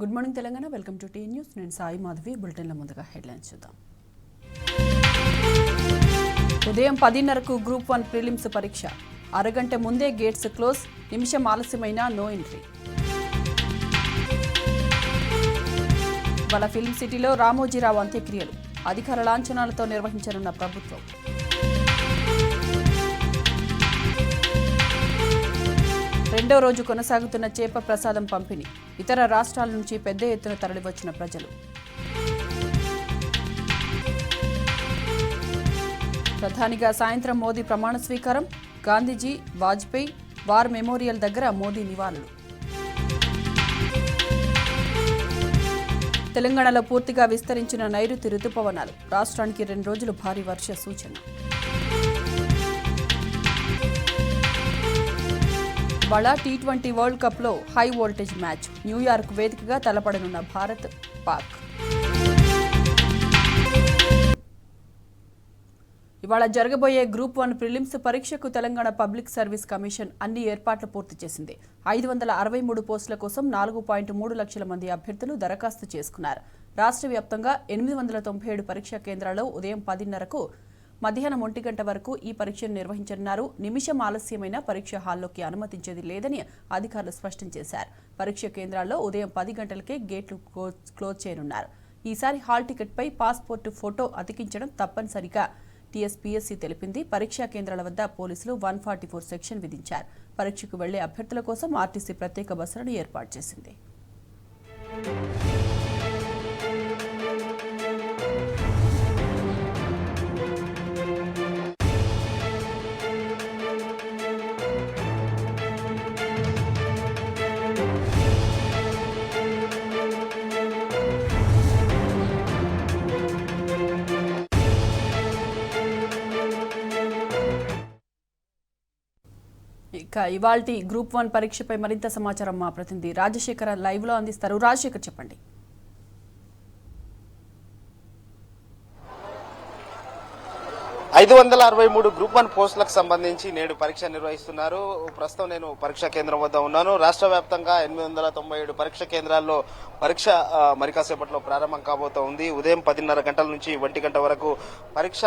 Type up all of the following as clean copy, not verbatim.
Good morning Telangana. Welcome to T News. నేను సాయి మాధవి. బులెటిన్ల ముందుగా headlines చూద్దాం. ఉదయం 10:30కు గ్రూప్ 1 ప్రిలిమ్స్ పరీక్ష. అరగంట ముందే గేట్స్ క్లోజ్. నిమిషం ఆలస్యమైన నో ఎంట్రీ. వాళ్ళ ఫిల్మ్ సిటీలో రామోజీరావు అంత్యక్రియలు. అధికార లాంఛనాలతో నిర్వహించనున్న ప్రభుత్వం. రెండో రోజు కొనసాగుతున్న చేప ప్రసాదం పంపిణీ. ఇతర రాష్ట్రాల నుంచి పెద్ద ఎత్తున తరలివచ్చిన ప్రజలు. ప్రధానిగా సాయంత్రం మోదీ ప్రమాణ స్వీకారం. గాంధీజీ, వాజ్పేయి వార్ మెమోరియల్ దగ్గర మోదీ నివాళులు. తెలంగాణలో పూర్తిగా విస్తరించిన నైరుతి రుతుపవనాలు. రాష్ట్రానికి 2 రోజులు భారీ వర్ష సూచన. ఇవాళ టీ20 వరల్డ్ కప్లో హై వోల్టేజ్ మ్యాచ్. న్యూయార్క్ వేదికగా తలపడనున్న భారత్, పాక్. ఇవాళ జరగబోయే గ్రూప్ 1 ప్రిలిమ్స్ పరీక్షకు తెలంగాణ పబ్లిక్ సర్వీస్ కమిషన్ అన్ని ఏర్పాట్లు పూర్తి చేసింది. 563 పోస్టుల కోసం 4.3 లక్షల మంది అభ్యర్థులు దరఖాస్తు చేసుకున్నారు. రాష్ట్ర వ్యాప్తంగా 897 పరీక్షా కేంద్రాల్లో ఉదయం 10:30కు మధ్యాహ్నం 1 గంట వరకు ఈ పరీక్షను నిర్వహించనున్నారు. నిమిషం ఆలస్యమైన పరీక్ష హాల్లోకి అనుమతించేది లేదని అధికారులు స్పష్టం చేశారు. పరీక్ష కేంద్రాల్లో ఉదయం 10 గంటలకే గేట్లు క్లోజ్ చేయనున్నారు. ఈసారి హాల్ టికెట్పై పాస్పోర్టు ఫోటో అతికించడం తప్పనిసరిగా టీఎస్పీఎస్సీ తెలిపింది. పరీక్షా కేంద్రాల వద్ద పోలీసులు 144 సెక్షన్ విధించారు. పరీక్షకు వెళ్లే అభ్యర్థుల కోసం ఆర్టీసీ ప్రత్యేక బస్సులను ఏర్పాటు చేసింది. ఇవాల్టి గ్రూప్ 1 పరీక్షపై మరింత సమాచారం మా ప్రతినిధి రాజశేఖర్ లైవ్ లో అందిస్తారు. రాజశేఖర్, చెప్పండి. 563 గ్రూప్ 1 పోస్టులకు సంబంధించి నేడు పరీక్ష నిర్వహిస్తున్నారు. ప్రస్తుతం నేను పరీక్షా కేంద్రం వద్ద ఉన్నాను. రాష్ట్ర వ్యాప్తంగా 897 పరీక్ష కేంద్రాల్లో పరీక్ష మరి కాసేపట్లో ప్రారంభం కాబోతా ఉంది. ఉదయం 10:30 గంటల నుంచి 1 గంట వరకు పరీక్ష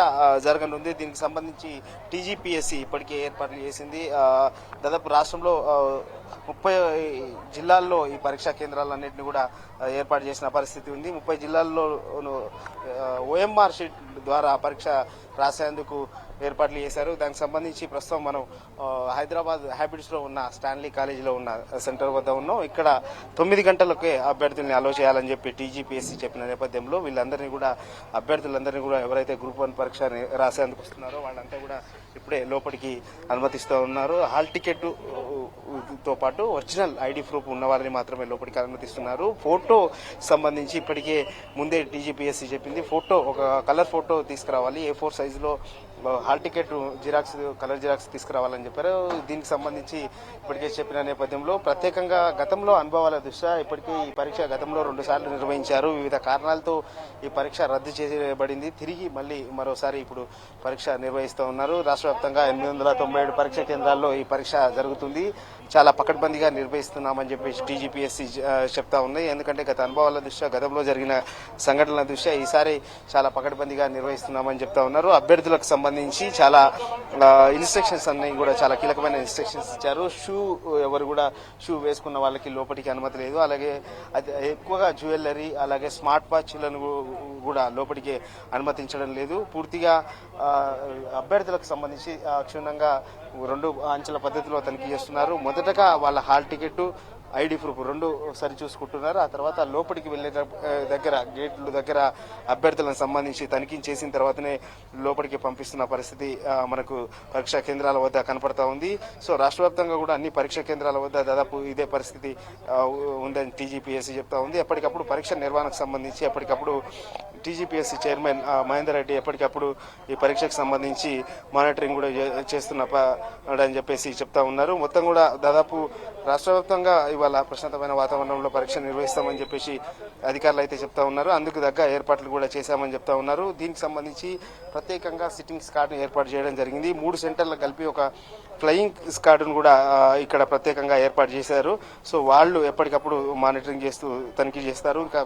జరగనుంది. దీనికి సంబంధించి టీజీపీఎస్సీ ఇప్పటికే ఏర్పాట్లు చేసింది. దాదాపు రాష్ట్రంలో 30 జిల్లాల్లో ఈ పరీక్షా కేంద్రాలన్నింటినీ కూడా ఏర్పాటు చేసిన పరిస్థితి ఉంది. 30 జిల్లాల్లో ఓఎంఆర్ షీట్ ద్వారా పరీక్ష రాసేందుకు ఏర్పాట్లు చేశారు. దానికి సంబంధించి ప్రస్తుతం మనం హైదరాబాద్ హ్యాబిట్స్ లో ఉన్న స్టాన్లీ కాలేజీలో ఉన్న సెంటర్ వద్ద ఉన్నాం. ఇక్కడ 9 గంటలకే అభ్యర్థుల్ని అలో చేయాలని చెప్పి టీజీపీఎస్సీ చెప్పిన నేపథ్యంలో వీళ్ళందరినీ కూడా అభ్యర్థులందరినీ కూడా ఎవరైతే గ్రూప్ 1 పరీక్ష రాసేందుకు వస్తున్నారో వాళ్ళంతా కూడా ఇప్పుడే లోపలికి అనుమతిస్తూ ఉన్నారు. హాల్ టికెట్ తో పాటు ఒరిజినల్ ఐడి ప్రూఫ్ ఉన్న వారిని మాత్రమే లోపలికి అనుమతిస్తున్నారు. ఫోటో సంబంధించి ఇప్పటికే ముందే టీజీపీఎస్సీ చెప్పింది. ఫోటో ఒక కలర్ ఫోటో తీసుకురావాలి. A4 సైజులో hall ticket xerox, colour xerox తీసుకురావాలని చెప్పారు. దీనికి సంబంధించి ఇప్పటికే చెప్పిన నేపథ్యంలో ప్రత్యేకంగా గతంలో అనుభవాల దృష్ట్యా ఇప్పటికే ఈ పరీక్ష గతంలో 2 సార్లు నిర్వహించారు. వివిధ కారణాలతో ఈ పరీక్ష రద్దు చేయబడింది. తిరిగి మళ్ళీ మరోసారి ఇప్పుడు పరీక్ష నిర్వహిస్తూ ఉన్నారు. రాష్ట్ర వ్యాప్తంగా 897 పరీక్ష కేంద్రాల్లో ఈ పరీక్ష జరుగుతుంది. చాలా పకడ్బందీగా నిర్వహిస్తున్నామని చెప్పి టీజీపీఎస్సీ చెప్తా ఉంది. ఎందుకంటే గత అనుభవాల దృష్ట్యా, గతంలో జరిగిన సంఘటనల దృష్ట్యా ఈసారి చాలా పకడ్బందీగా నిర్వహిస్తున్నామని చెప్తా ఉన్నారు. అభ్యర్థులకు సంబంధించి చాలా ఇన్స్ట్రక్షన్స్ అన్ని కూడా చాలా కీలకమైన ఇన్స్ట్రక్షన్స్ ఇచ్చారు. ఎవరు కూడా షూ వేసుకున్న వాళ్ళకి లోపలికి అనుమతి లేదు. అలాగే ఎక్కువగా జ్యువెలరీ, అలాగే స్మార్ట్ వాచ్లను కూడా లోపలికి అనుమతించడం లేదు. పూర్తిగా అభ్యర్థులకు సంబంధించి క్షుణ్ణంగా 2 అంచెల పద్ధతిలో తనిఖీ చేస్తున్నారు. మొదటగా వాళ్ళ హాల్ టికెట్, ఐడి ప్రూఫ్ 2 సరి చూసుకుంటున్నారు. ఆ తర్వాత లోపలికి వెళ్లే దగ్గర, గేట్ల దగ్గర అభ్యర్థులకు సంబంధించి తనిఖీ చేసిన తర్వాతనే లోపలికి పంపిస్తున్న పరిస్థితి మనకు పరీక్షా కేంద్రాల వద్ద కనపడతా ఉంది. సో రాష్ట్ర వ్యాప్తంగా కూడా అన్ని పరీక్షా కేంద్రాల వద్ద దాదాపు ఇదే పరిస్థితి ఉందని టీజీపీఎస్సీ చెప్తా ఉంది. ఎప్పటికప్పుడు పరీక్ష నిర్వహణకు సంబంధించి ఎప్పటికప్పుడు టీజీపీఎస్సీ చైర్మన్ మహేందర్ రెడ్డి ఎప్పటికప్పుడు ఈ పరీక్షకు సంబంధించి మానిటరింగ్ కూడా చేస్తున్నారని చెప్పేసి చెప్తా ఉన్నారు. మొత్తం కూడా దాదాపు రాష్ట్ర వ్యాప్తంగా ఇవాళ ప్రశాంతమైన వాతావరణంలో పరీక్ష నిర్వహిస్తామని చెప్పేసి అధికారులు అయితే చెప్తా ఉన్నారు. అందుకు తగ్గ ఏర్పాట్లు కూడా చేశామని చెప్తా ఉన్నారు. దీనికి సంబంధించి ప్రత్యేకంగా సిట్టింగ్ స్కాట్ ఏర్పాటు చేయడం జరిగింది. 3 సెంటర్లకు కలిపి ఒక ఫ్లయింగ్ స్క్వాడ్ను కూడా ఇక్కడ ప్రత్యేకంగా ఏర్పాటు చేశారు. సో వాళ్ళు ఎప్పటికప్పుడు మానిటరింగ్ చేస్తూ తనిఖీ చేస్తారు. ఇంకా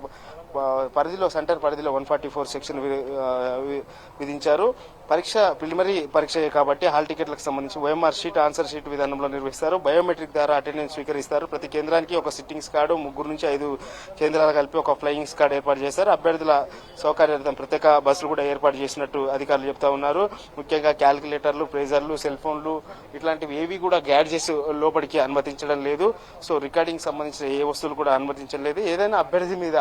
పరిధిలో సెంటర్ పరిధిలో 144 సెక్షన్ విధించారు. పరీక్ష ప్రిలిమినరీ పరీక్ష కాబట్టి హాల్ టికెట్లకు సంబంధించి OMR షీట్, ఆన్సర్ షీట్ విధానంలో నిర్వహిస్తారు. బయోమెట్రిక్ ద్వారా అటెండెన్స్ స్వీకరిస్తారు. ప్రతి కేంద్రానికి ఒక సిట్టింగ్ స్క్వాడ్, 3 నుంచి 5 కేంద్రాలు కలిపి ఒక ఫ్లయింగ్ స్క్వాడ్ ఏర్పాటు చేశారు. అభ్యర్థుల సౌకర్యార్థం ప్రత్యేక బస్సులు కూడా ఏర్పాటు చేసినట్టు అధికారులు చెప్తా ఉన్నారు. ముఖ్యంగా క్యాలిక్యులేటర్లు, ప్రేజర్లు, సెల్ ఫోన్లు ఇట్లాంటివి ఏవి కూడా గ్యాడ్జెట్స్ లోపలికి అనుమతించడం లేదు. సో రికార్డింగ్ సంబంధించిన ఏ వస్తువులు కూడా అనుమతించలేదు. ఏదైనా అభ్యర్థి మీద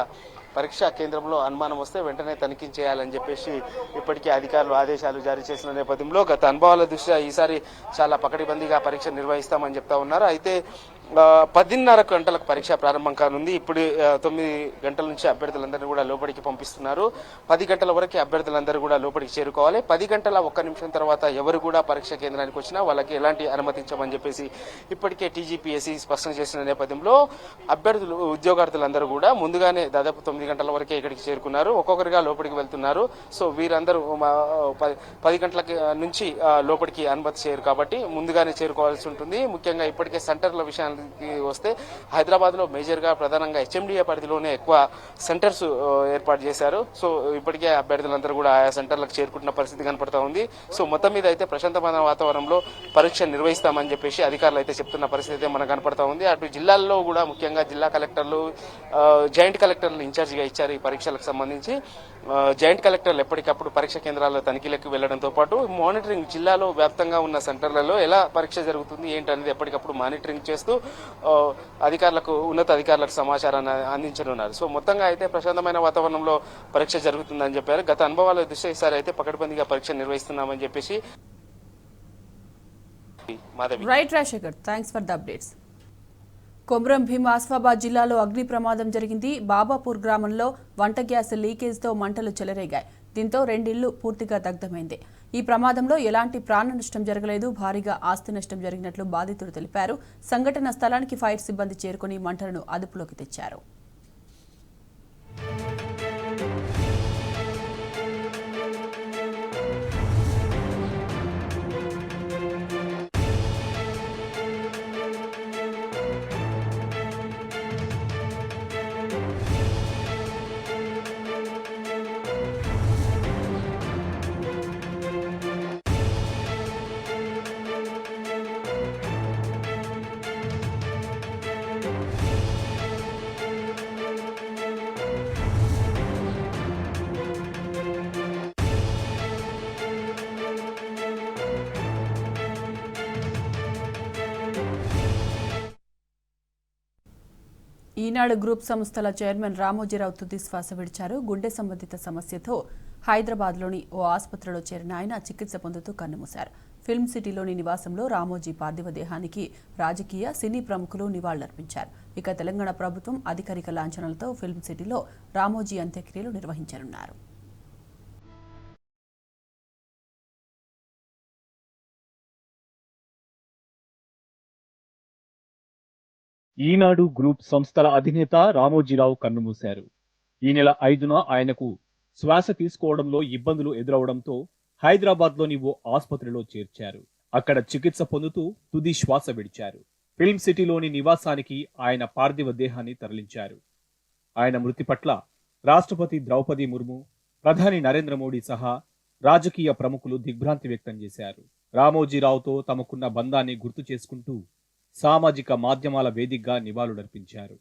పరీక్షా కేంద్రంలో అనుమానం వస్తే వెంటనే తనిఖీ చేయాలని చెప్పేసి ఇప్పటికే అధికారులు ఆదేశాలు జారీ చేసిన నేపథ్యంలో గత అనుభవాల దృష్ట్యా ఈసారి చాలా పకడ్బందీగా పరీక్ష నిర్వహిస్తామని చెప్తా ఉన్నారు. అయితే 10:30 గంటలకు పరీక్ష ప్రారంభం కానుంది. ఇప్పుడు 9 గంటల నుంచి అభ్యర్థులందరినీ కూడా లోపలికి పంపిస్తున్నారు. 10 గంటల వరకు అభ్యర్థులందరూ కూడా లోపలికి చేరుకోవాలి. 10 గంటల 1 నిమిషం తర్వాత ఎవరు కూడా పరీక్ష కేంద్రానికి వచ్చినా వాళ్ళకి ఎలాంటి అనుమతించమని చెప్పేసి ఇప్పటికే TGPSC స్పష్టం చేసిన నేపథ్యంలో అభ్యర్థులు, ఉద్యోగార్థులందరూ కూడా ముందుగానే దాదాపు 9 గంటల వరకే ఇక్కడికి చేరుకున్నారు. ఒక్కొక్కరిగా లోపలికి వెళ్తున్నారు. సో వీరందరూ 10 గంటల నుంచి లోపలికి అనుమతి చేయరు కాబట్టి ముందుగానే చేరుకోవాల్సి ఉంటుంది. ముఖ్యంగా ఇప్పటికే సెంటర్ల విషయానికి వస్తే హైదరాబాద్ లో మేజర్ గా ప్రధానంగా HMDA పరిధిలోనే ఎక్కువ సెంటర్స్ ఏర్పాటు చేశారు. సో ఇప్పటికే అభ్యర్థులందరూ కూడా ఆయా సెంటర్లకు చేరుకుంటున్న పరిస్థితి కనపడతా ఉంది. సో మొత్తం మీద అయితే ప్రశాంతమైన వాతావరణంలో పరీక్ష నిర్వహిస్తామని చెప్పేసి అధికారులు అయితే చెప్తున్న పరిస్థితి అయితే మనకు కనపడతా ఉంది. అటు జిల్లాల్లో కూడా ముఖ్యంగా జిల్లా కలెక్టర్లు, జాయింట్ కలెక్టర్లు ఇన్ఛార్జిగా ఇచ్చారు ఈ పరీక్షలకు సంబంధించి. జాయింట్ కలెక్టర్లు ఎప్పటికప్పుడు పరీక్ష కేంద్రాల తనిఖీలకు వెళ్లడంతో పాటు మానిటరింగ్ జిల్లాలో వ్యాప్తంగా ఉన్న సెంటర్లలో ఎలా పరీక్ష జరుగుతుంది ఏంటి అనేది ఎప్పటికప్పుడు మానిటరింగ్ చేస్తూ అధికారులకు, ఉన్నత అధికారులకు సమాచారాన్ని అందించనున్నారు. సో మొత్తంగా అయితే ప్రశాంతమైన వాతావరణంలో పరీక్ష జరుగుతుందని చెప్పారు. గత అనుభవాల దృష్ట్యా ఈసారి అయితే పకడ్బందీగా పరీక్ష నిర్వహిస్తున్నామని చెప్పేసి Madhavi. Right Rajasekhar, thanks for the updates. Komaram Bheem Asifabad జిల్లాలో అగ్ని ప్రమాదం జరిగింది. బాబాపూర్ గ్రామంలో వంట గ్యాస్ లీకేజ్తో మంటలు చెలరేగాయి. దీంతో 2 ఇళ్లు పూర్తిగా దగ్ధమైంది. ఈ ప్రమాదంలో ఎలాంటి ప్రాణ నష్టం జరగలేదు. భారీగా ఆస్తి నష్టం జరిగినట్లు బాధితులు తెలిపారు. సంఘటన స్థలానికి ఫైర్ సిబ్బంది చేరుకుని మంటలను అదుపులోకి తెచ్చారు. ఈనాడు గ్రూప్ సంస్థల చైర్మన్ రామోజీరావు తుది శ్వాస విడిచారు. గుండె సంబంధిత సమస్యతో హైదరాబాద్లోని ఓ ఆసుపత్రిలో చేరిన ఆయన చికిత్స పొందుతూ కన్నుమూశారు. ఫిల్మ్ సిటీలోని నివాసంలో రామోజీ పార్థివ దేహానికి రాజకీయ, సినీ ప్రముఖులు నివాళులర్పించారు. ఇక తెలంగాణ ప్రభుత్వం అధికారిక లాంఛనాలతో ఫిల్మ్ సిటీలో రామోజీ అంత్యక్రియలు నిర్వహించనున్నారు. ఈనాడు గ్రూప్ సంస్థల అధినేత రామోజీరావు కన్నుమూశారు. ఈ నెల 5న ఆయనకు శ్వాస తీసుకోవడంలో ఇబ్బందులు ఎదురవడంతో హైదరాబాద్లోని ఓ ఆసుపత్రిలో చేర్చారు. అక్కడ చికిత్స పొందుతూ తుది శ్వాస విడిచారు. ఫిల్మ్ సిటీలోని నివాసానికి ఆయన పార్థివ దేహాన్ని తరలించారు. ఆయన మృతి పట్ల రాష్ట్రపతి ద్రౌపది ముర్ము, ప్రధాని నరేంద్ర మోడీ సహా రాజకీయ ప్రముఖులు దిగ్భ్రాంతి వ్యక్తం చేశారు. రామోజీరావుతో తమకున్న బంధాన్ని గుర్తు చేసుకుంటూ సామాజిక మాధ్యమాల వేదికగా నివాళులర్పించారు.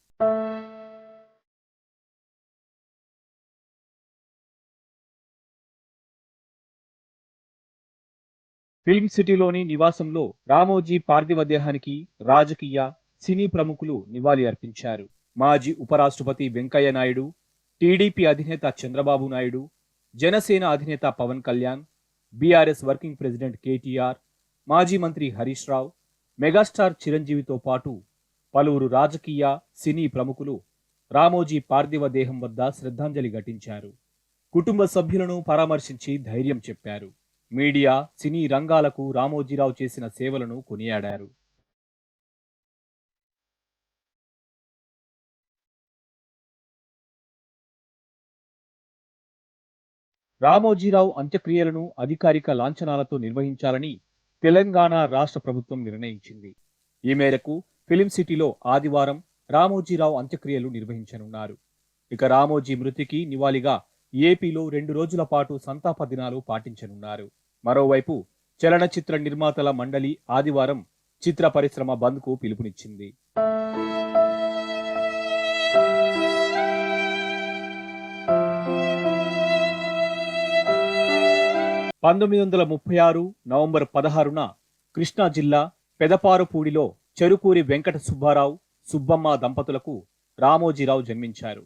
ఫిల్మ్ సిటీలోని నివాసంలో రామోజీ పార్థివ దేహానికి రాజకీయ, సినీ ప్రముఖులు నివాళి అర్పించారు. మాజీ ఉపరాష్ట్రపతి వెంకయ్య నాయుడు, టీడీపీ అధినేత చంద్రబాబు నాయుడు, జనసేన అధినేత Pawan Kalyan, BRS working president KTR, మాజీ మంత్రి హరీష్ రావు, మెగాస్టార్ చిరంజీవితో పాటు పలువురు రాజకీయ, సినీ ప్రముఖులు రామోజీ పార్థివ దేహం వద్ద శ్రద్ధాంజలి ఘటించారు. కుటుంబ సభ్యులను పరామర్శించి ధైర్యం చెప్పారు. మీడియా, సినీ రంగాలకు రామోజీరావు చేసిన సేవలను కొనియాడారు. రామోజీరావు అంత్యక్రియలను అధికారిక లాంఛనాలతో నిర్వహించాలని తెలంగాణ రాష్ట్ర ప్రభుత్వం నిర్ణయించింది. ఈ మేరకు ఫిలిం సిటీలో ఆదివారం రామోజీరావు అంత్యక్రియలు నిర్వహించనున్నారు. ఇక రామోజీ మృతికి నివాళిగా ఏపీలో 2 రోజుల పాటు సంతాప దినాలు పాటించనున్నారు. మరోవైపు చలనచిత్ర నిర్మాతల మండలి ఆదివారం చిత్ర పరిశ్రమ బంద్కు పిలుపునిచ్చింది. 1936 నవంబర్ 16న కృష్ణా జిల్లా పెదపారుపూడిలో చెరుకూరి వెంకట సుబ్బారావు, సుబ్బమ్మ దంపతులకు రామోజీరావు జన్మించారు.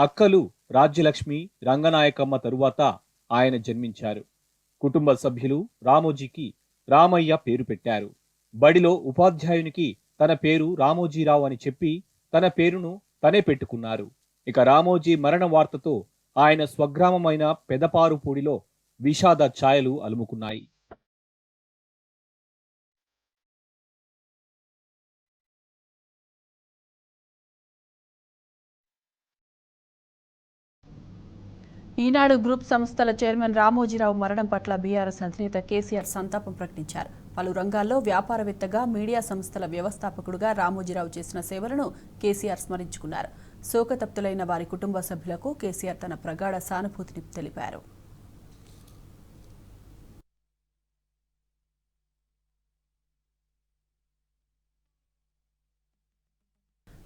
అక్కలు రాజ్యలక్ష్మి, రంగనాయకమ్మ తరువాత ఆయన జన్మించారు. కుటుంబ సభ్యులు రామోజీకి రామయ్య పేరు పెట్టారు. బడిలో ఉపాధ్యాయునికి తన పేరు రామోజీరావు అని చెప్పి తన పేరును తనే పెట్టుకున్నారు. ఇక రామోజీ మరణ వార్తతో ఆయన స్వగ్రామమైన పెదపారుపూడిలో విషాద ఛాయలు అలుముకున్నాయి. ఈనాడు గ్రూప్ సంస్థల చైర్మన్ రామోజీరావు మరణం పట్ల బీఆర్ఎస్ అధినేత కేసీఆర్ సంతాపం ప్రకటించారు. పలు రంగాల్లో వ్యాపారవేత్తగా, మీడియా సంస్థల వ్యవస్థాపకుడుగా రామోజీరావు చేసిన సేవలను కేసీఆర్ స్మరించుకున్నారు. శోకతప్తులైన వారి కుటుంబ సభ్యులకు కేసీఆర్ తన ప్రగాఢ సానుభూతిని తెలిపారు.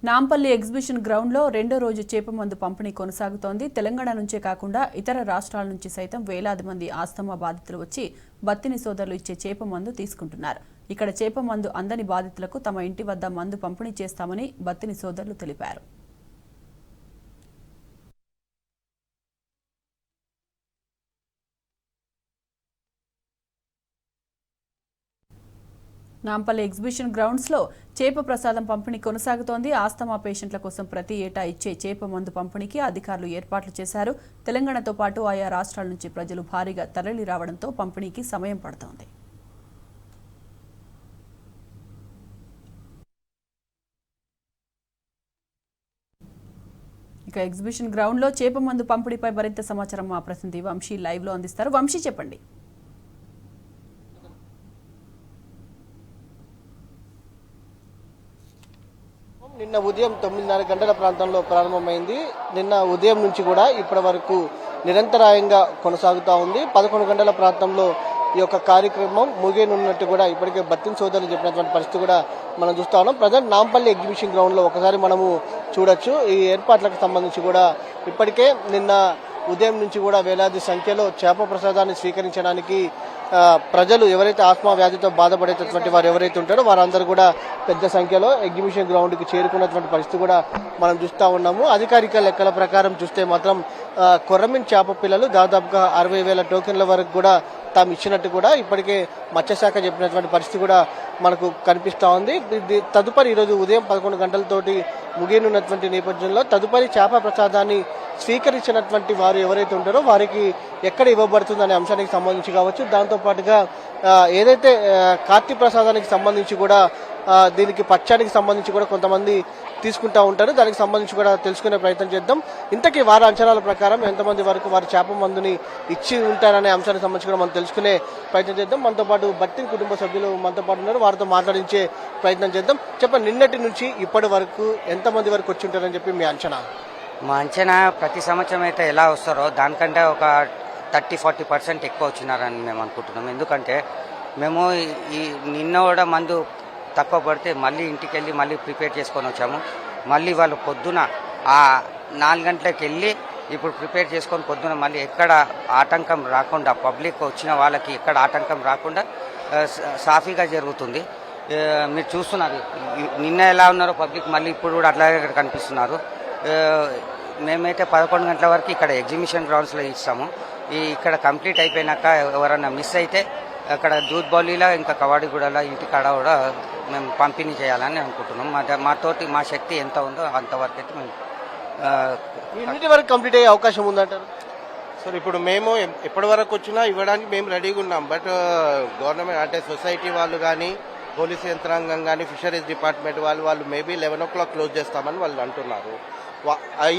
నాంపల్లి ఎగ్జిబిషన్ గ్రౌండ్లో 2వ రోజు చేపమందు పంపిణీ కొనసాగుతోంది. తెలంగాణ నుంచే కాకుండా ఇతర రాష్ట్రాల నుంచి సైతం వేలాది మంది ఆస్తమా బాధితులు వచ్చి బత్తిని సోదరులు ఇచ్చే చేపమందు తీసుకుంటున్నారు. ఇక్కడ చేపమందు అందని బాధితులకు తమ ఇంటి వద్ద మందు పంపిణీ చేస్తామని బత్తిని సోదరులు తెలిపారు. నాంపల్లి ఎగ్జిబిషన్ గ్రౌండ్స్లో చేప ప్రసాదం పంపిణీ కొనసాగుతోంది. ఆస్తమా పేషెంట్ల కోసం ప్రతి ఏటా ఇచ్చే చేప మందు పంపిణీకి అధికారులు ఏర్పాట్లు చేశారు. తెలంగాణతో పాటు ఆయా రాష్ట్రాల నుంచి ప్రజలు భారీగా తరలి రావడంతో పంపిణీకి సమయం పడుతోంది. ఇక ఎగ్జిబిషన్ గ్రౌండ్లో చేప మందు పంపిణీపై మరింత సమాచారం మా ప్రతినిధి వంశీ లైవ్లో అందిస్తారు. వంశీ, చెప్పండి. నిన్న ఉదయం 9:30 గంటల ప్రాంతంలో ప్రారంభమైంది. నిన్న ఉదయం నుంచి కూడా ఇప్పటి వరకు నిరంతరాయంగా కొనసాగుతూ ఉంది. 11 గంటల ప్రాంతంలో ఈ యొక్క కార్యక్రమం ముగియనున్నట్టు కూడా ఇప్పటికే బత్తిన సోదరులు చెప్పినటువంటి పరిస్థితి కూడా మనం చూస్తా ఉన్నాం. ప్రజెంట్ నాంపల్లి ఎగ్జిబిషన్ గ్రౌండ్ లో ఒకసారి మనము చూడొచ్చు. ఈ ఏర్పాట్లకు సంబంధించి కూడా ఇప్పటికే నిన్న ఉదయం నుంచి కూడా వేలాది సంఖ్యలో చేప ప్రసాదాన్ని స్వీకరించడానికి ప్రజలు ఎవరైతే ఆస్మా వ్యాధితో బాధపడేటటువంటి వారు ఎవరైతే ఉంటారో వారందరూ కూడా పెద్ద సంఖ్యలో ఎగ్జిబిషన్ గ్రౌండ్ కి చేరుకున్నటువంటి పరిస్థితి కూడా మనం చూస్తా ఉన్నాము. అధికారిక లెక్కల ప్రకారం చూస్తే మాత్రం కొర్రమీన్ చేప పిల్లలు దాదాపుగా 60,000 టోకెన్ల వరకు కూడా తాము ఇచ్చినట్టు కూడా ఇప్పటికే మత్స్యశాఖ చెప్పినటువంటి పరిస్థితి కూడా మనకు కనిపిస్తా ఉంది. తదుపరి ఈరోజు ఉదయం 11 గంటలతోటి ముగియనున్నటువంటి నేపథ్యంలో తదుపరి చేప ప్రసాదాన్ని స్వీకరించినటువంటి వారు ఎవరైతే ఉంటారో వారికి ఎక్కడ ఇవ్వబడుతుందనే అంశానికి సంబంధించి కావచ్చు, దాంతో పాటుగా ఏదైతే కార్తీ ప్రసాదానికి సంబంధించి కూడా దీనికి పక్షానికి సంబంధించి కూడా కొంతమంది తీసుకుంటా ఉంటారు. దానికి సంబంధించి కూడా తెలుసుకునే ప్రయత్నం చేద్దాం. ఇంతకీ వారి అంచనాల ప్రకారం ఎంతమంది వరకు వారు చేప మందుని ఇచ్చి ఉంటారనే అంశానికి సంబంధించి కూడా మనం తెలుసుకునే ప్రయత్నం చేద్దాం. మనతో పాటు బత్తిన కుటుంబ సభ్యులు మనతో పాటు ఉన్నారు, వారితో మాట్లాడించే ప్రయత్నం చేద్దాం. చెప్పండి, నిన్నటి నుంచి ఇప్పటి వరకు ఎంతమంది వరకు వచ్చి ఉంటారని చెప్పి మీ అంచనా? మా అంచనా ప్రతి సంవత్సరం అయితే ఎలా వస్తారో దానికంటే ఒక 30-40% ఎక్కువ వచ్చినారని మేము అనుకుంటున్నాం. ఎందుకంటే మేము ఈ నిన్న కూడా మందు తక్కువ పడితే మళ్ళీ ఇంటికి వెళ్ళి మళ్ళీ ప్రిపేర్ చేసుకొని వచ్చాము. మళ్ళీ వాళ్ళు పొద్దున 4 గంటలకు వెళ్ళి ఇప్పుడు ప్రిపేర్ చేసుకొని పొద్దున మళ్ళీ ఎక్కడ ఆటంకం రాకుండా, పబ్లిక్ వచ్చిన వాళ్ళకి ఎక్కడ ఆటంకం రాకుండా సాఫీగా జరుగుతుంది. మీరు చూస్తున్నారు నిన్న ఎలా ఉన్నారో పబ్లిక్ మళ్ళీ ఇప్పుడు కూడా అట్లాగే కనిపిస్తున్నారు. మేమైతే 11 గంటల వరకు ఇక్కడ ఎగ్జిబిషన్ గ్రౌండ్స్లో ఇస్తాము. ఇక్కడ కంప్లీట్ అయిపోయినాక ఎవరన్నా మిస్ అయితే అక్కడ దూద్ బౌలీలో ఇంకా కవాడిగూడలో ఇంటికాడ కూడా మేము పంపిణీ చేయాలని అనుకుంటున్నాం. మాతోటి మా శక్తి ఎంత ఉందో అంతవరకు అయితే మేము ఎన్నిటి వరకు కంప్లీట్ అయ్యే అవకాశం ఉందంటారు? సార్, ఇప్పుడు మేము ఎప్పటి వరకు వచ్చినా ఇవ్వడానికి మేము రెడీగా ఉన్నాం. బట్ గవర్నమెంట్ అంటే సొసైటీ వాళ్ళు కానీ, పోలీస్ యంత్రాంగం కానీ, ఫిషరీస్ డిపార్ట్మెంట్ వాళ్ళు మేబీ 11 o'clock క్లోజ్ చేస్తామని వాళ్ళు అంటున్నారు.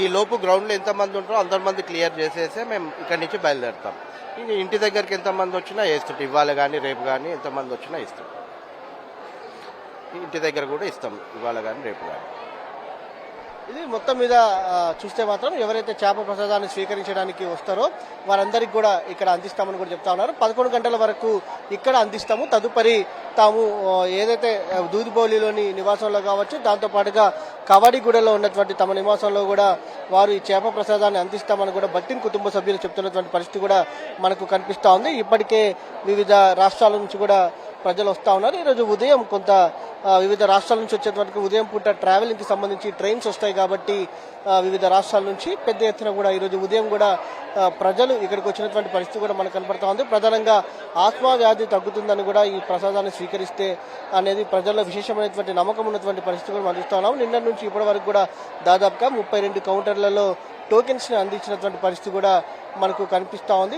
ఈ లోపు గ్రౌండ్లో ఎంతమంది ఉంటారో అంతమంది క్లియర్ చేసేస్తే మేము ఇక్కడి నుంచి బయలుదేరుతాం. ఇంటి దగ్గరికి ఎంతమంది వచ్చినా వేస్తుంటాం, ఇవాళ కానీ రేపు కానీ ఎంతమంది వచ్చినా ఇస్తాం. ఇంటి దగ్గర కూడా ఇస్తాం, ఇవాళ కానీ రేపు కానీ. ఇది మొత్తం మీద చూస్తే మాత్రం ఎవరైతే చేప ప్రసాదాన్ని స్వీకరించడానికి వస్తారో వారందరికీ కూడా ఇక్కడ అందిస్తామని కూడా చెప్తా ఉన్నారు. 11 గంటల వరకు ఇక్కడ అందిస్తాము. తదుపరి తాము ఏదైతే దూదిబౌలిలోని నివాసంలో కావచ్చు, దాంతోపాటుగా కవాడిగూడలో ఉన్నటువంటి తమ నివాసంలో కూడా వారు ఈ చేప ప్రసాదాన్ని అందిస్తామని కూడా బట్టిన్ కుటుంబ సభ్యులు చెప్తున్నటువంటి పరిస్థితి కూడా మనకు కనిపిస్తూ ఉంది. ఇప్పటికే వివిధ రాష్ట్రాల నుంచి కూడా ప్రజలు వస్తూ ఉన్నారు. ఈరోజు ఉదయం కొంత వివిధ రాష్ట్రాల నుంచి వచ్చేటువంటి ఉదయం పూట ట్రావెలింగ్కి సంబంధించి ట్రైన్స్ వస్తాయి కాబట్టి వివిధ రాష్ట్రాల నుంచి పెద్ద ఎత్తున కూడా ఈరోజు ఉదయం కూడా ప్రజలు ఇక్కడికి వచ్చినటువంటి పరిస్థితి కూడా మనకు కనపడతా ఉంది. ప్రధానంగా ఆస్మా వ్యాధి తగ్గుతుందని కూడా ఈ ప్రసాదాన్ని స్వీకరిస్తే అనేది ప్రజల్లో విశేషమైనటువంటి నమ్మకం ఉన్నటువంటి పరిస్థితి కూడా మనం చూస్తా ఉన్నాం. నిన్న నుంచి ఇప్పటి వరకు కూడా దాదాపుగా 32 కౌంటర్లలో టోకెన్స్ ని అందించినటువంటి పరిస్థితి కూడా మనకు కనిపిస్తా ఉంది.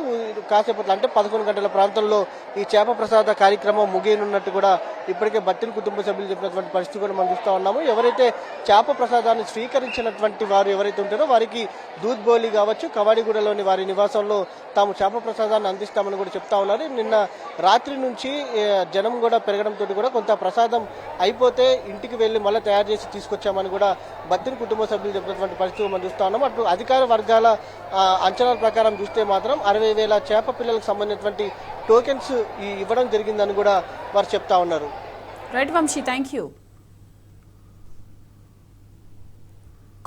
కాసేపట్లో అంటే 11 గంటల ప్రాంతంలో ఈ చేప ప్రసాద కార్యక్రమం ముగియనున్నట్టు కూడా ఇప్పటికే బట్టిన కుటుంబ సభ్యులు చెప్పినటువంటి పరిస్థితి కూడా మనం చూస్తూ ఉన్నాము. ఎవరైతే చేప ప్రసాదాన్ని స్వీకరించినటువంటి వారు ఎవరైతే ఉంటారో వారికి దూద్ బౌలి కావచ్చు, కవాడిగూడలోని వారి నివాసంలో తాము చేప ప్రసాదాన్ని అందిస్తామని కూడా చెప్తా ఉన్నారు. నిన్న రాత్రి నుంచి జనం కూడా పెరగడంతో కూడా కొంత ప్రసాదం అయిపోతే ఇంటికి వెళ్లి మళ్ళీ తయారు చేసి తీసుకొచ్చామని కూడా బట్టిన కుటుంబ సభ్యులు చెప్పినటువంటి పరిస్థితి మనం చూస్తా ఉన్నాం. అటు అధికార వర్గాల అంచనాల ప్రకారం చూస్తే మాత్రం 60,000 చేప పిల్లలకు సంబంధించినటువంటి టోకెన్స్ ఇవ్వడం జరిగిందని కూడా వారు చెప్తా ఉన్నారు. Right Vamshi, thank you.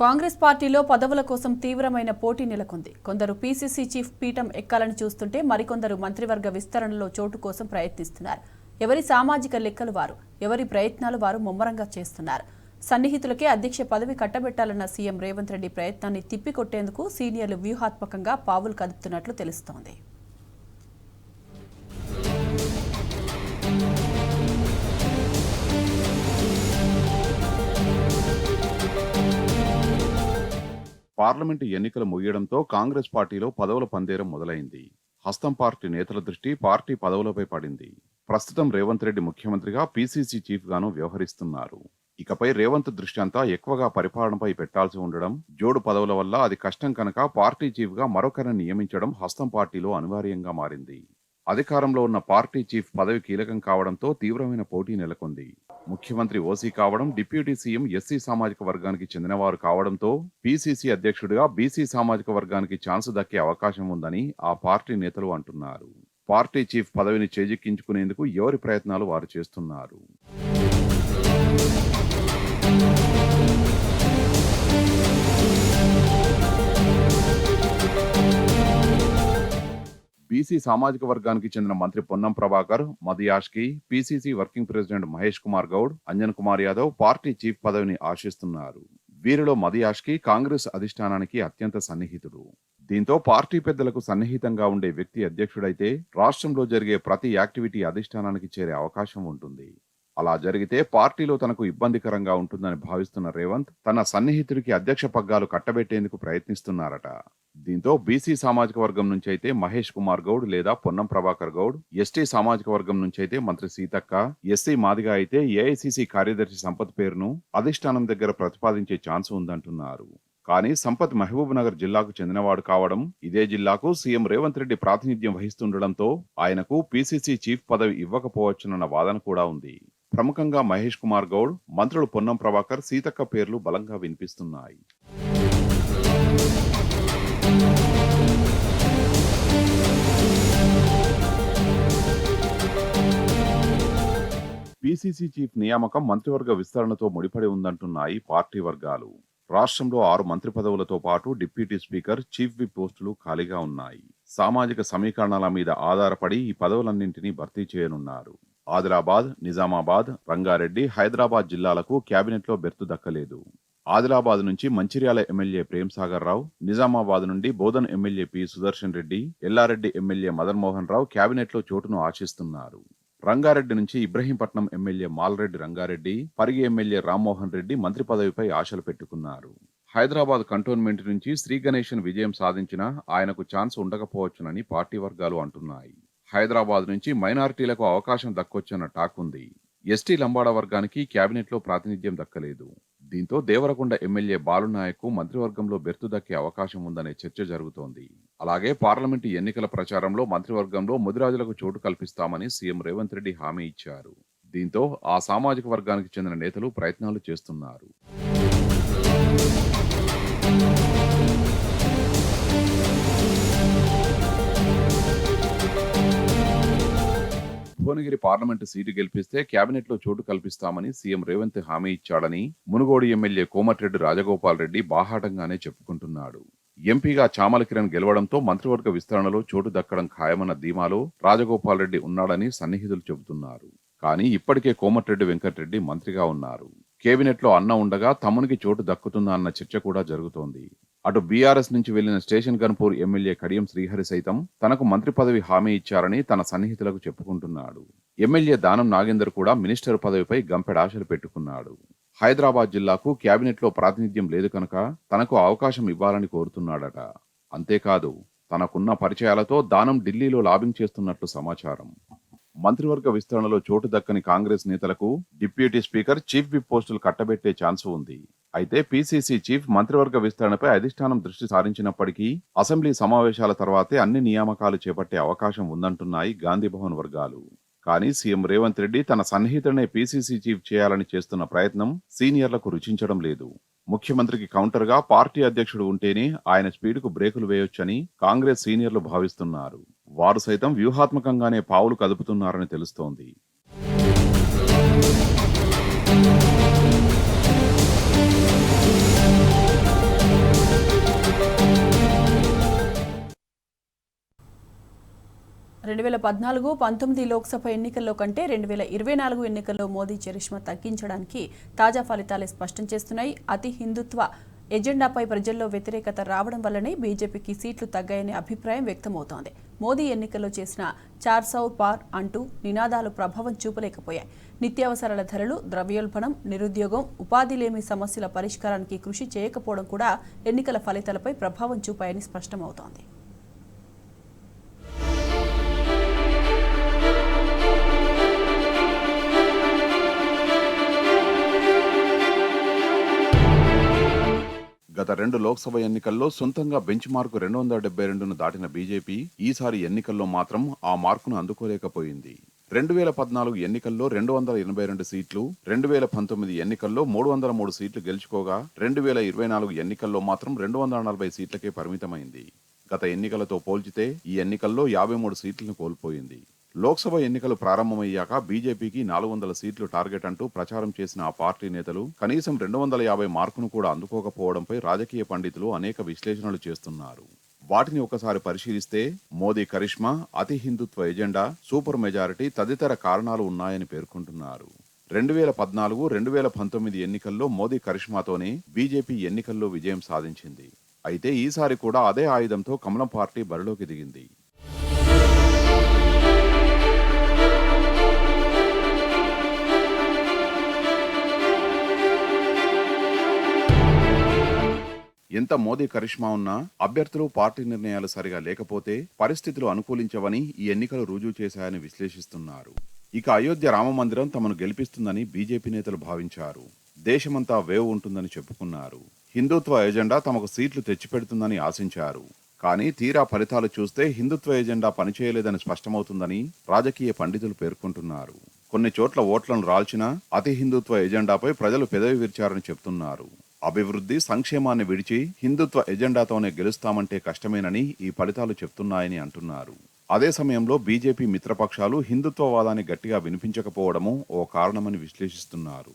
Congress పార్టీలో పదవుల కోసం తీవ్రమైన పోటీ నెలకొంది. కొందరు పీసీసీ చీఫ్ పీఠం ఎక్కాలని చూస్తుంటే మరికొందరు మంత్రివర్గ విస్తరణలో చోటు కోసం ప్రయత్నిస్తున్నారు. ఎవరి సామాజిక లెక్కలు వారు, ఎవరి ప్రయత్నాలు వారు ముమ్మరంగా చేస్తున్నారు. సన్నిహితులకే అధ్యక్ష పదవి కట్టబెట్టాలన్న సీఎం రేవంత్ రెడ్డి ప్రయత్నాన్ని తిప్పికొట్టేందుకు సీనియర్లు వ్యూహాత్మకంగా పావులు కదుపుతున్నట్లు తెలుస్తోంది. పార్లమెంటు ఎన్నికలు ముగియడంతో కాంగ్రెస్ పార్టీలో పదవుల పందేరం మొదలైంది. హస్తం పార్టీ నేతల దృష్టి పార్టీ పదవులపై పడింది. ప్రస్తుతం రేవంత్ రెడ్డి ముఖ్యమంత్రిగా పీసీసీ చీఫ్ గాను వ్యవహరిస్తున్నారు. ఇకపై రేవంత్ దృష్టి అంతా ఎక్కువగా పరిపాలనపై పెట్టాల్సి ఉండడం, జోడు పదవుల వల్ల అది కష్టం కనుక పార్టీ చీఫ్ గా మరొకరిని నియమించడం హస్తం పార్టీలో అనివార్యంగా మారింది. అధికారంలో ఉన్న పార్టీ చీఫ్ పదవి కీలకం కావడంతో తీవ్రమైన పోటీ నెలకొంది. ముఖ్యమంత్రి ఓసీ కావడం, డిప్యూటీ సీఎం ఎస్సీ సామాజిక వర్గానికి చెందినవారు కావడంతో పీసీసీ అధ్యక్షుడిగా బీసీ సామాజిక వర్గానికి ఛాన్స్ దక్కే అవకాశం ఉందని ఆ పార్టీ నేతలు అంటున్నారు. పార్టీ చీఫ్ పదవిని చేజిక్కించుకునేందుకు ఎవరి ప్రయత్నాలు వారు చేస్తున్నారు. బీసీ సామాజిక వర్గానికి చెందిన మంత్రి Ponnam Prabhakar, Madhuyashki, PCC working president Mahesh Kumar Goud, Anjan Kumar Yadav party chief పదవిని ఆశిస్తున్నారు. వీరిలో మదియాష్కి కాంగ్రెస్ అధిష్టానానికి అత్యంత సన్నిహితుడు. దీంతో పార్టీ పెద్దలకు సన్నిహితంగా ఉండే వ్యక్తి అధ్యక్షుడైతే రాష్ట్రంలో జరిగే ప్రతి యాక్టివిటీ అధిష్టానానికి చేరే అవకాశం ఉంటుంది. అలా జరిగితే పార్టీలో తనకు ఇబ్బందికరంగా ఉంటుందని భావిస్తున్న రేవంత్ తన సన్నిహితుడికి అధ్యక్ష పగ్గాలు కట్టబెట్టేందుకు ప్రయత్నిస్తున్నారట. దీంతో బీసీ సామాజిక వర్గం నుంచి అయితే మహేష్ కుమార్ గౌడ్ లేదా పొన్నం ప్రభాకర్ గౌడ్, ఎస్టీ సామాజిక వర్గం నుంచి అయితే మంత్రి సీతక్క, ఎస్సీ మాదిగా అయితే ఏఐసీసీ కార్యదర్శి సంపత్ పేరును అధిష్టానం దగ్గర ప్రతిపాదించే ఛాన్స్ ఉందంటున్నారు. కానీ సంపత్ మహబూబ్ నగర్ జిల్లాకు చెందినవాడు కావడం, ఇదే జిల్లాకు సీఎం రేవంత్ రెడ్డి ప్రాతినిధ్యం వహిస్తుండటంతో ఆయనకు పీసీసీ చీఫ్ పదవి ఇవ్వకపోవచ్చునన్న వాదన కూడా ఉంది. ప్రముఖంగా మహేష్ కుమార్ గౌడ్, మంత్రులు పొన్నం ప్రభాకర్, సీతక్క పేర్లు బలంగా వినిపిస్తున్నాయి. పీసీసీ చీఫ్ నియామకం మంత్రివర్గ విస్తరణతో ముడిపడి ఉందంటున్నాయి పార్టీ వర్గాలు. రాష్ట్రంలో 6 మంత్రి పదవులతో పాటు డిప్యూటీ స్పీకర్, చీఫ్ విప్ పోస్టులు ఖాళీగా ఉన్నాయి. సామాజిక సమీకరణాల మీద ఆధారపడి ఈ పదవులన్నింటినీ భర్తీ చేయనున్నారు. ఆదిలాబాద్, నిజామాబాద్, రంగారెడ్డి, హైదరాబాద్ జిల్లాలకు క్యాబినెట్లో బెర్తు దక్కలేదు. ఆదిలాబాద్ నుంచి మంచిర్యాల ఎమ్మెల్యే ప్రేమ్ సాగర్ రావు, నిజామాబాద్ నుండి Bodhan MLA P Sudarshan Reddy, Yellareddy MLA Madan Mohan Rao క్యాబినెట్లో చోటును ఆశిస్తున్నారు. రంగారెడ్డి నుంచి ఇబ్రహీంపట్నం ఎమ్మెల్యే మాల్రెడ్డి రంగారెడ్డి, పరిగి ఎమ్మెల్యే రామ్మోహన్ రెడ్డి మంత్రి పదవిపై ఆశలు పెట్టుకున్నారు. హైదరాబాద్ కంటోన్మెంట్ నుంచి శ్రీ గణేశన్ విజయం సాధించినా ఆయనకు ఛాన్స్ ఉండకపోవచ్చునని పార్టీ వర్గాలు అంటున్నాయి. హైదరాబాద్ నుంచి మైనారిటీలకు అవకాశం దక్కొచ్చన్న టాక్ ఉంది. ఎస్టీ లంబాడా వర్గానికి క్యాబినెట్లో ప్రాతినిధ్యం దక్కలేదు. దీంతో దేవరకొండ ఎమ్మెల్యే బాలునాయక్ మంత్రివర్గంలో బెర్తు దక్కే అవకాశం ఉందనే చర్చ జరుగుతోంది. అలాగే పార్లమెంటు ఎన్నికల ప్రచారంలో మంత్రివర్గంలో ముదిరాజులకు చోటు కల్పిస్తామని సీఎం రేవంత్ రెడ్డి హామీ ఇచ్చారు. దీంతో ఆ సామాజిక వర్గానికి చెందిన నేతలు ప్రయత్నాలు చేస్తున్నారు. భువనగిరి పార్లమెంటు సీటు గెలిపిస్తే కేబినెట్లో చోటు కల్పిస్తామని సీఎం రేవంత్ హామీ ఇచ్చాడని మునుగోడు ఎమ్మెల్యే కోమటిరెడ్డి రాజగోపాల్ రెడ్డి బాహాటంగానే చెప్పుకుంటున్నాడు. ఎంపీగా చామల కిరణ్ గెలవడంతో మంత్రివర్గ విస్తరణలో చోటు దక్కడం ఖాయమన్న ధీమాలో రాజగోపాల్ రెడ్డి ఉన్నాడని సన్నిహితులు చెబుతున్నారు. కానీ ఇప్పటికే కోమటిరెడ్డి వెంకటరెడ్డి మంత్రిగా ఉన్నారు. కేబినెట్లో అన్న ఉండగా తమ్మునికి చోటు దక్కుతుందా అన్న చర్చ కూడా జరుగుతోంది. అటు బీఆర్ఎస్ నుంచి వెళ్లిన స్టేషన్ గన్పూర్ ఎమ్మెల్యే కడియం శ్రీహరి సైతం తనకు మంత్రి పదవి హామీ ఇచ్చారని తన సన్నిహితులకు చెప్పుకుంటున్నాడు. ఎమ్మెల్యే దానం నాగేందర్ కూడా మినిస్టర్ పదవిపై గంపెడాశలు పెట్టుకున్నాడు. హైదరాబాద్ జిల్లాకు కేబినెట్లో ప్రాతినిధ్యం లేదు కనుక తనకు అవకాశం ఇవ్వాలని కోరుతున్నాడట. అంతేకాదు తనకున్న పరిచయాలతో దానం ఢిల్లీలో లాబింగ్ చేస్తున్నట్లు సమాచారం. మంత్రివర్గ విస్తరణలో చోటు దక్కని కాంగ్రెస్ నేతలకు డిప్యూటీ స్పీకర్, చీఫ్ విప్ పోస్టులు కట్టబెట్టే ఛాన్స్ ఉంది. అయితే పీసీసీ చీఫ్ మంత్రివర్గ విస్తరణపై అధిష్టానం దృష్టి సారించినప్పటికీ అసెంబ్లీ సమావేశాల తర్వాతే అన్ని నియామకాలు చేపట్టే అవకాశం ఉందంటున్నాయి గాంధీభవన్ వర్గాలు. కానీ సీఎం రేవంత్ రెడ్డి తన సన్నిహితుడనే పీసీసీ చీఫ్ చేయాలని చేస్తున్న ప్రయత్నం సీనియర్లకు రుచించడం లేదు. ముఖ్యమంత్రికి కౌంటర్గా పార్టీ అధ్యక్షుడు ఉంటేనే ఆయన స్పీడ్కు బ్రేకులు వేయొచ్చని కాంగ్రెస్ సీనియర్లు భావిస్తున్నారు. వారు సైతం వ్యూహాత్మకంగానే పావులు కదుపుతున్నారని తెలుస్తోంది. రెండు 2014-19 లోక్సభ ఎన్నికల్లో కంటే 2024 ఎన్నికల్లో మోదీ చరిష్మా తగ్గించడానికి తాజా ఫలితాలే స్పష్టం చేస్తున్నాయి. అతి హిందుత్వ ఎజెండాపై ప్రజల్లో వ్యతిరేకత రావడం వల్లనే బీజేపీకి సీట్లు తగ్గాయనే అభిప్రాయం వ్యక్తమవుతోంది. మోదీ ఎన్నికల్లో చేసిన 400 పార్ అంటూ నినాదాలు ప్రభావం చూపలేకపోయాయి. నిత్యావసరాల ధరలు, ద్రవ్యోల్బణం, నిరుద్యోగం, ఉపాధి లేమి సమస్యల పరిష్కారానికి కృషి చేయకపోవడం కూడా ఎన్నికల ఫలితాలపై ప్రభావం చూపాయని స్పష్టమవుతోంది. గత 2 లోక్సభ ఎన్నికల్లో సొంతంగా బెంచ్ మార్కు 272ను దాటిన బీజేపీ ఈసారి ఎన్నికల్లో మాత్రం ఆ మార్కును అందుకోలేకపోయింది. 2014 ఎన్నికల్లో 282 సీట్లు, 2019 ఎన్నికల్లో 303 సీట్లు గెలుచుకోగా 2024 ఎన్నికల్లో మాత్రం 240 సీట్లకే పరిమితమైంది. గత ఎన్నికలతో పోల్చితే ఈ ఎన్నికల్లో 53 సీట్లను కోల్పోయింది. లోక్సభ ఎన్నికలు ప్రారంభమయ్యాక బీజేపీకి 400 సీట్లు టార్గెట్ అంటూ ప్రచారం చేసిన ఆ పార్టీ నేతలు కనీసం 250 మార్కును కూడా అందుకోకపోవడంపై రాజకీయ పండితులు అనేక విశ్లేషణలు చేస్తున్నారు. వాటిని ఒకసారి పరిశీలిస్తే మోదీ కరిష్మా, అతి హిందుత్వ ఎజెండా, సూపర్ మెజారిటీ తదితర కారణాలు ఉన్నాయని పేర్కొంటున్నారు. 2014, 2019 ఎన్నికల్లో మోదీ కరిష్మాతోనే బీజేపీ ఎన్నికల్లో విజయం సాధించింది. అయితే ఈసారి కూడా అదే ఆయుధంతో కమలం పార్టీ బరిలోకి దిగింది. ఎంత మోదీ కరిష్మా ఉన్నా అభ్యర్థులు, పార్టీ నిర్ణయాలు సరిగా లేకపోతే పరిస్థితులు అనుకూలించవని ఈ ఎన్నికలు రుజువు చేశాయని విశ్లేషిస్తున్నారు. ఇక అయోధ్య రామమందిరం తమను గెలిపిస్తుందని బీజేపీ నేతలు భావించారు. దేశమంతా వేవ్ ఉంటుందని చెప్పుకున్నారు. హిందుత్వ ఎజెండా తమకు సీట్లు తెచ్చిపెడుతుందని ఆశించారు. కానీ తీరా ఫలితాలు చూస్తే హిందుత్వ ఎజెండా పనిచేయలేదని స్పష్టమవుతుందని రాజకీయ పండితులు పేర్కొంటున్నారు. కొన్ని చోట్ల ఓట్లను రాల్చినా అతి హిందుత్వ ఎజెండాపై ప్రజలు పెదవి విరిచారని చెప్తున్నారు. అభివృద్ధి, సంక్షేమాన్ని విడిచి హిందుత్వ ఎజెండాతోనే గెలుస్తామంటే కష్టమేనని ఈ ఫలితాలు చెప్తున్నాయని అంటున్నారు. అదే సమయంలో బీజేపీ మిత్రపక్షాలు హిందుత్వవాదాన్ని గట్టిగా వినిపించకపోవడము ఓ కారణమని విశ్లేషిస్తున్నారు.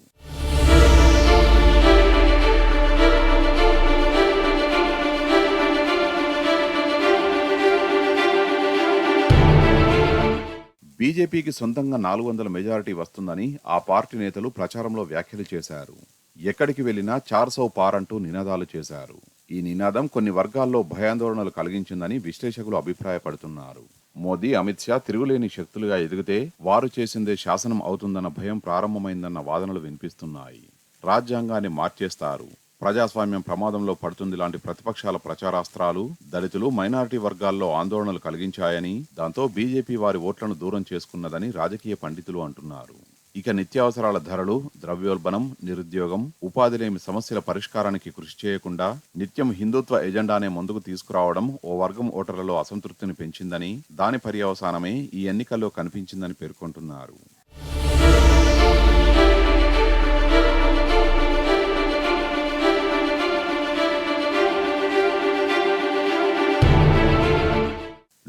బీజేపీకి సొంతంగా 400 మెజారిటీ వస్తుందని ఆ పార్టీ నేతలు ప్రచారంలో వ్యాఖ్యలు చేశారు. ఎక్కడికి వెళ్లినా 400 పార్ అంటూ నినాదాలు చేశారు. ఈ నినాదం కొన్ని వర్గాల్లో భయాందోళనలు కలిగించిందని విశ్లేషకులు అభిప్రాయపడుతున్నారు. మోదీ, అమిత్ షా తిరుగులేని శక్తులుగా ఎదిగితే వారు చేసిందే శాసనం అవుతుందన్న భయం ప్రారంభమైందన్న వాదనలు వినిపిస్తున్నాయి. రాజ్యాంగాన్ని మార్చేస్తారు, ప్రజాస్వామ్యం ప్రమాదంలో పడుతుంది లాంటి ప్రతిపక్షాల ప్రచారాస్త్రాలు దళితులు, మైనారిటీ వర్గాల్లో ఆందోళనలు కలిగించాయని, దాంతో బీజేపీ వారి ఓట్లను దూరం చేసుకున్నదని రాజకీయ పండితులు అంటున్నారు. ఇక నిత్యావసరాల ధరలు, ద్రవ్యోల్బణం, నిరుద్యోగం, ఉపాధి లేమి సమస్యల పరిష్కారానికి కృషి చేయకుండా నిత్యం హిందుత్వ ఎజెండానే ముందుకు తీసుకురావడం ఓ వర్గం ఓటర్లలో అసంతృప్తిని పెంచిందని, దాని పర్యవసానమే ఈ ఎన్నికల్లో కనిపించిందని పేర్కొంటున్నారు.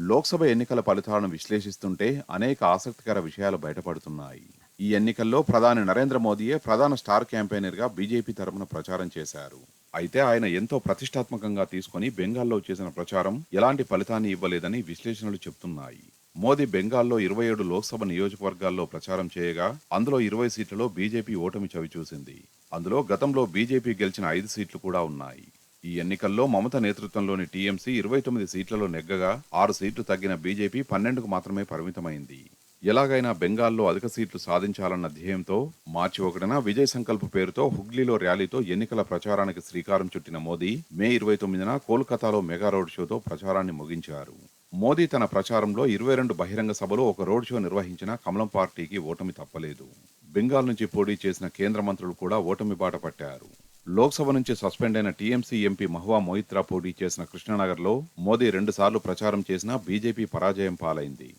లోక్సభ ఎన్నికల ఫలితాలను విశ్లేషిస్తుంటే అనేక ఆసక్తికర విషయాలు బయటపడుతున్నాయి. ఈ ఎన్నికల్లో ప్రధాని నరేంద్ర మోదీయే ప్రధాన స్టార్ క్యాంపెయినర్గా బీజేపీ తరపున ప్రచారం చేశారు. అయితే ఆయన ఎంతో ప్రతిష్టాత్మకంగా తీసుకుని బెంగాల్లో చేసిన ప్రచారం ఎలాంటి ఫలితాన్ని ఇవ్వలేదని విశ్లేషణలు చెబుతున్నాయి. మోదీ బెంగాల్లో 27 లోక్సభ నియోజకవర్గాల్లో ప్రచారం చేయగా అందులో 20 సీట్లలో బీజేపీ ఓటమి చవిచూసింది. అందులో గతంలో బీజేపీ గెలిచిన 5 సీట్లు కూడా ఉన్నాయి. ఈ ఎన్నికల్లో మమత నేతృత్వంలోని టీఎంసీ 29 సీట్లలో నెగ్గగా 6 సీట్లు తగ్గిన బీజేపీ 12కు మాత్రమే పరిమితమైంది. ఎలాగైనా బెంగాల్లో అధిక సీట్లు సాధించాలన్న ధ్యేయంతో మార్చి 1న విజయ్ సంకల్ప్ పేరుతో హుగ్లీలో ర్యాలీతో ఎన్నికల ప్రచారానికి శ్రీకారం చుట్టిన మోదీ మే 29న కోల్కతాలో మెగా రోడ్ షోతో ప్రచారాన్ని ముగించారు. మోదీ తన ప్రచారంలో 22 బహిరంగ సభలు, ఒక రోడ్ షో నిర్వహించిన కమలం పార్టీకి ఓటమి తప్పలేదు. బెంగాల్ నుంచి పోటీ చేసిన కేంద్ర మంత్రులు కూడా ఓటమి బాట పట్టారు. లోక్సభ నుంచి సస్పెండ్ అయిన టీఎంసీ ఎంపీ మహువా మొయిత్రా పోటీ చేసిన కృష్ణనగర్లో మోదీ 2 సార్లు ప్రచారం చేసినా బీజేపీ పరాజయం పాలైంది.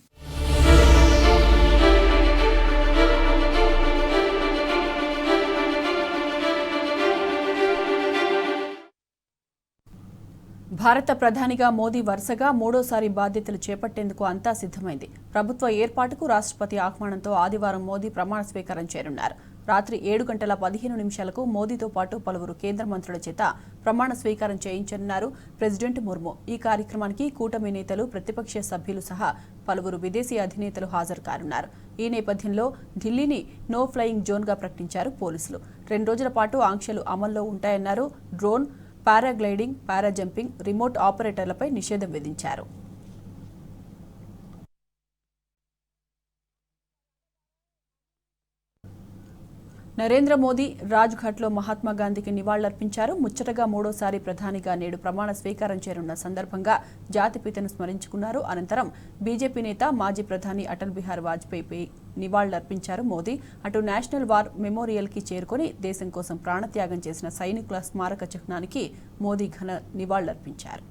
భారత ప్రధానిగా మోదీ వరుసగా మూడోసారి బాధ్యతలు చేపట్టేందుకు అంతా సిద్ధమైంది. ప్రభుత్వ ఏర్పాటుకు రాష్ట్రపతి ఆహ్వానంతో ఆదివారం మోదీ ప్రమాణ స్వీకారం చేయనున్నారు. రాత్రి 7:15 మోదీతో పాటు పలువురు కేంద్ర మంత్రుల చేత ప్రమాణ స్వీకారం చేయించనున్నారు ప్రెసిడెంట్ ముర్ము. ఈ కార్యక్రమానికి కూటమి నేతలు, ప్రతిపక్ష సభ్యులు సహా పలువురు విదేశీ అధినేతలు హాజరు కానున్నారు. ఈ నేపథ్యంలో ఢిల్లీని నో ఫ్లయింగ్ జోన్గా ప్రకటించారు పోలీసులు. 2 రోజుల పాటు ఆంక్షలు అమల్లో ఉంటాయన్నారు. డ్రోన్, పారాగ్లైడింగ్, పారాజంపింగ్, రిమోట్ ఆపరేటర్లపై నిషేధం విధించారు. నరేంద్ర మోదీ రాజ్ఘాట్లో మహాత్మాగాంధీకి నివాళులర్పించారు. ముచ్చటగా మూడోసారి ప్రధానిగా నేడు ప్రమాణ స్వీకారం చేరున్న సందర్భంగా జాతిపితను స్మరించుకున్నారు. అనంతరం బీజేపీ నేత, మాజీ ప్రధాని అటల్ బిహారీ వాజ్పేయిపై నివాళులర్పించారు మోదీ. అటు నేషనల్ వార్ మెమోరియల్కి చేరుకుని దేశం కోసం ప్రాణత్యాగం చేసిన సైనికుల స్మారక చిహ్నానికి మోదీ ఘన నివాళులర్పించారు.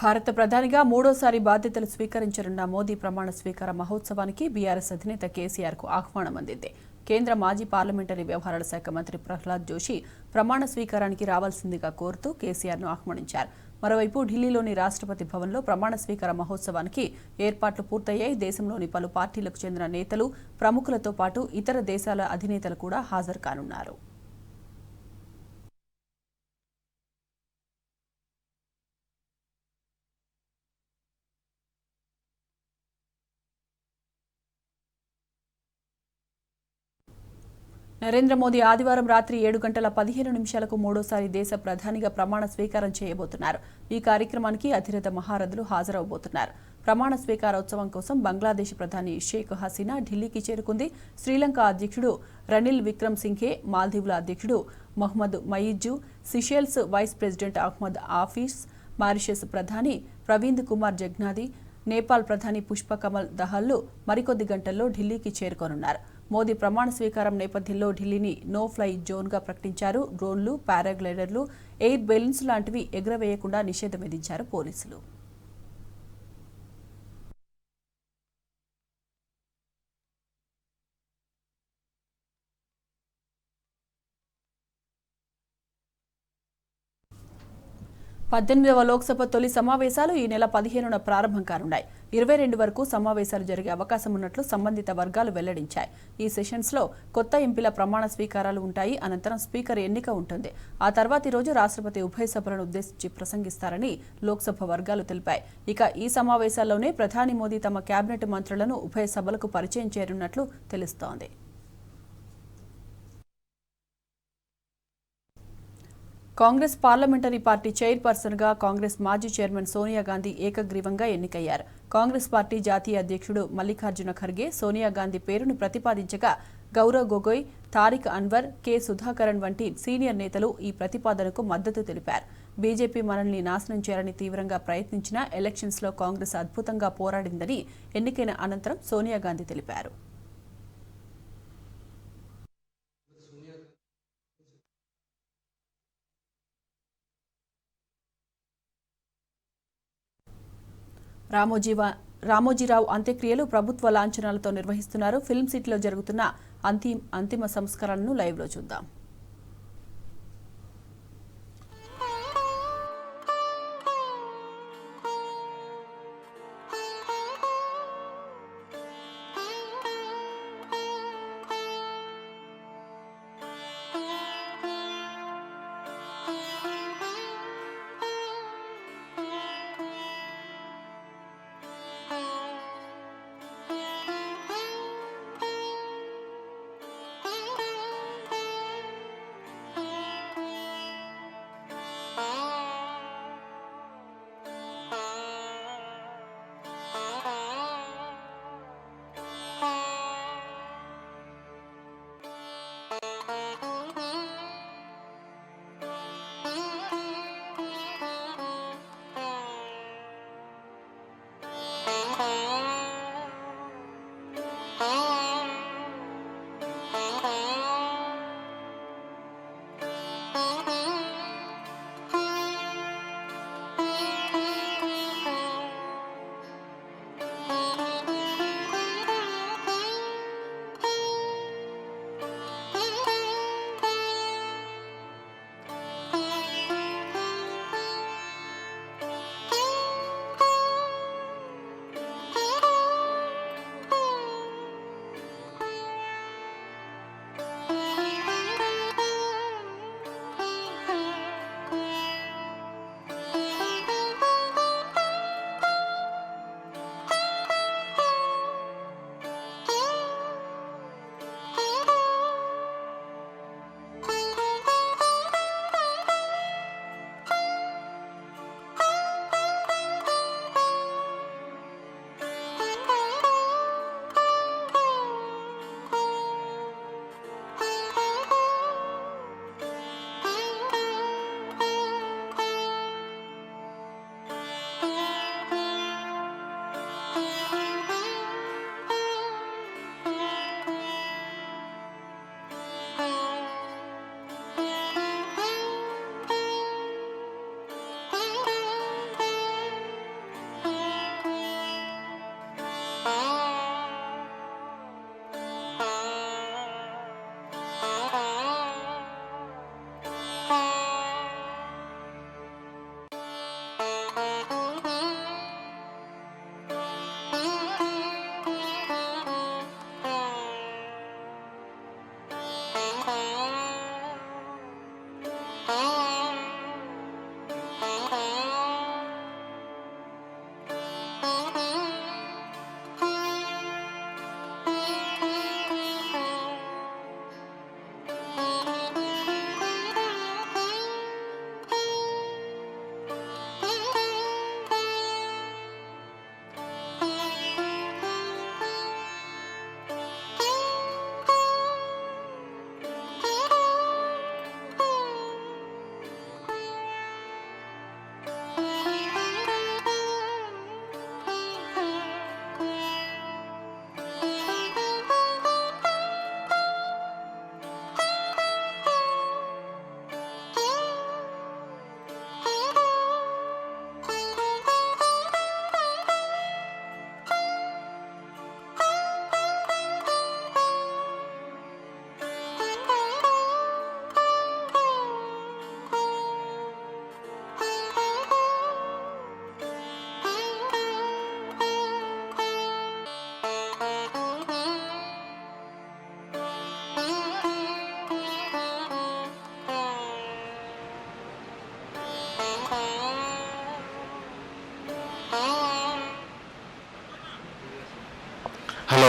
భారత ప్రధానిగా మూడోసారి బాధ్యతలు స్వీకరించనున్న మోదీ ప్రమాణ స్వీకార మహోత్సవానికి బీఆర్ఎస్ అధినేత కేసీఆర్కు ఆహ్వానం అందింది. కేంద్ర మాజీ పార్లమెంటరీ వ్యవహారాల శాఖ మంత్రి ప్రహ్లాద్ జోషి ప్రమాణ స్వీకారానికి రావాల్సిందిగా కోరుతూ కేసీఆర్ను ఆహ్వానించారు. మరోవైపు ఢిల్లీలోని రాష్ట్రపతి భవన్లో ప్రమాణ స్వీకార మహోత్సవానికి ఏర్పాట్లు పూర్తయ్యాయి. దేశంలోని పలు పార్టీలకు చెందిన నేతలు, ప్రముఖులతో పాటు ఇతర దేశాల అధినేతలు కూడా హాజరు కానున్నారు. నరేంద్ర మోదీ ఆదివారం రాత్రి 7:15 మూడోసారి దేశ ప్రధానిగా ప్రమాణ స్వీకారం చేయబోతున్నారు. ఈ కార్యక్రమానికి అతిరథ మహారథులు హాజరవబోతున్నారు. ప్రమాణ స్వీకారోత్సవం కోసం బంగ్లాదేశ్ ప్రధాని షేక్ హసీనా ఢిల్లీకి చేరుకుంది. శ్రీలంక అధ్యక్షుడు రనిల్ విక్రమ్ సింఘే, మాల్దీవుల అధ్యక్షుడు Mohamed Muizzu, Seychelles vice president Ahmed Afif, Mauritius ప్రధాని ప్రవీంద్ కుమార్ జగ్నాథీ, నేపాల్ ప్రధాని పుష్ప కమల్ దహల్లు మరికొద్ది గంటల్లో ఢిల్లీకి చేరుకోనున్నారు. మోదీ ప్రమాణ స్వీకారం నేపథ్యంలో ఢిల్లీని నో ఫ్లై జోన్గా ప్రకటించారు. డ్రోన్లు, పారాగ్లైడర్లు, ఎయిర్ బెలూన్స్ లాంటివి ఎగురవేయకుండా నిషేధం విధించారు పోలీసులు. 18వ లోక్సభ తొలి సమావేశాలు ఈ నెల 15న ప్రారంభం కానున్నాయి. 22 వరకు సమావేశాలు జరిగే అవకాశం ఉన్నట్లు సంబంధిత వర్గాలు వెల్లడించాయి. ఈ సెషన్స్లో కొత్త ఎంపీల ప్రమాణ స్వీకారాలు ఉంటాయి. అనంతరం స్పీకర్ ఎన్నిక ఉంటుంది. ఆ తర్వాతి రోజు రాష్ట్రపతి ఉభయ సభలను ఉద్దేశించి ప్రసంగిస్తారని లోక్సభ వర్గాలు తెలిపాయి. ఇక ఈ సమావేశాల్లోనే ప్రధాని మోదీ తమ కేబినెట్ మంత్రులను ఉభయ సభలకు పరిచయం చేయనున్నట్లు తెలుస్తోంది. కాంగ్రెస్ పార్లమెంటరీ పార్టీ చైర్పర్సన్గా కాంగ్రెస్ మాజీ చైర్మన్ సోనియా గాంధీ ఏకగ్రీవంగా ఎన్నికయ్యారు. కాంగ్రెస్ పార్టీ జాతీయ అధ్యక్షుడు మల్లికార్జున ఖర్గే సోనియా గాంధీ పేరును ప్రతిపాదించగా గౌరవ్ గొగోయ్, తారిక్ అన్వర్, కె సుధాకరన్ వంటి సీనియర్ నేతలు ఈ ప్రతిపాదనకు మద్దతు తెలిపారు. బీజేపీ మనల్ని నాశనం చేయాలని తీవ్రంగా ప్రయత్నించిన ఎలక్షన్స్లో కాంగ్రెస్ అద్భుతంగా పోరాడిందని ఎన్నికైన అనంతరం సోనియా గాంధీ తెలిపారు. రామోజీరావు అంత్యక్రియలు ప్రభుత్వ లాంఛనాలతో నిర్వహిస్తున్నారు. ఫిల్మ్ సిటీలో జరుగుతున్న అంతిమ సంస్కారాలను లైవ్లో చూద్దాం.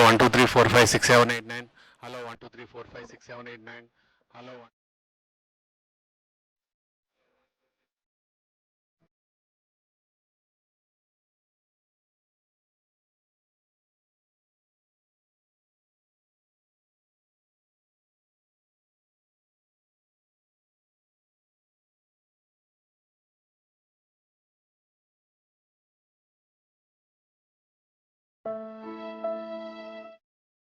1 2 3 4 5 6 7 8 9. Hello 1 2 3 4 5 6 7 8 9. Hello.